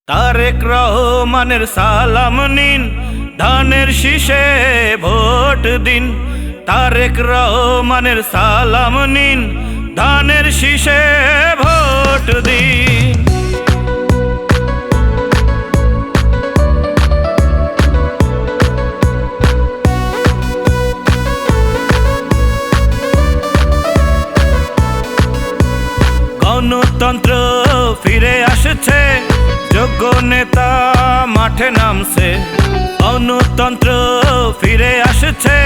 তারেক রহমানের সালাম নিন, ধানের শীষে ভোট দিন। তারেক রহমানের সালাম নিন, ধানের শীষে ভোট দিন। গণতন্ত্র ফিরে আসছে, যোগ্য নেতা মাঠে নামছে। গণতন্ত্র ফিরে আসছে,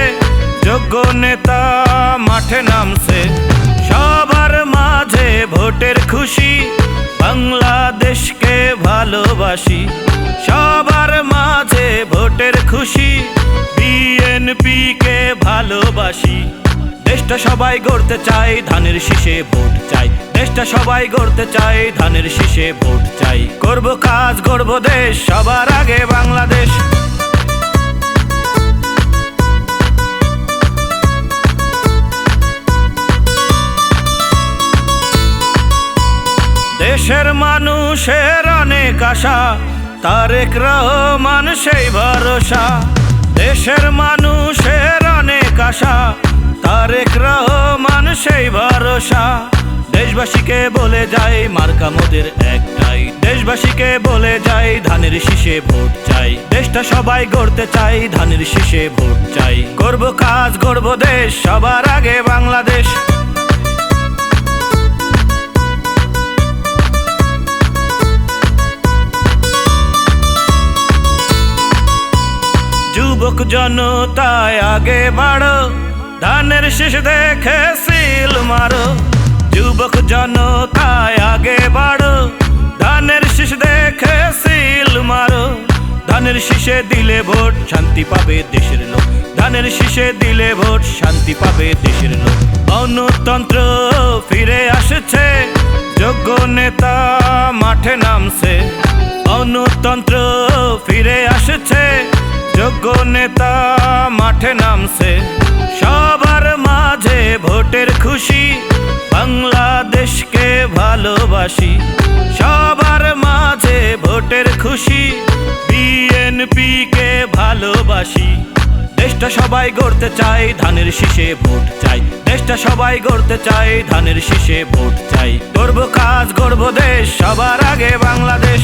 যোগ্য নেতা মাঠে নামছে। সবার মাঝে ভোটের খুশি, বাংলাদেশকে ভালোবাসি। সবার মাঝে ভোটের খুশি, বিএনপিকে ভালোবাসি। দেশটা সবাই গড়তে চাই, ধানের শীষে ভোট চাই। দেশটা সবাই গড়তে চাই, ধানের শীষে ভোট চাই। করব কাজ, গড়ব দেশ, সবার আগে বাংলাদেশ। দেশের মানুষের অনেক আশা, তারেক রহমান সেই ভরসা। দেশের মানুষের অনেক আশা, তারেক রহমান সেই ভরসা। দেশবাসীকে বলে যাই, মার্কা মোদের একটাই। দেশবাসীকে বলে যাই, ধানের শীষে ভোট চাই। দেশটা সবাই গড়তে চাই, ধানের শীষে ভোট চাই। করব কাজ, গড়ব দেশ, সবার আগে বাংলাদেশ। যুবক জনতায় আগে বাড়ো, ধানের শীষ দেখে সিল মারো। যুবক জনতায় আগে বাড়ো, ধানের শীষ দেখে সিল মারো। ধানের শীষে দিলে ভোট, শান্তি পাবে দেশের লোক। ধানের শীষে দিলে ভোট, শান্তি পাবে দেশের লোক। গণতন্ত্র ফিরে আসছে, যোগ্য নেতা মাঠে নামছে। গণতন্ত্র ফিরে আসছে, যোগ্য নেতা মাঠে নামছে। সবার মাঝে ভোটের খুশি, বাংলাদেশকে ভালোবাসি। সবার মাঝে ভোটের খুশি, বিএনপিকে ভালোবাসি। দেশটা সবাই গড়তে চাই, ধানের শীষে ভোট চাই। দেশটা সবাই গড়তে চাই, ধানের শীষে ভোট চাই। করব কাজ, গড়ব দেশ, সবার আগে বাংলাদেশ।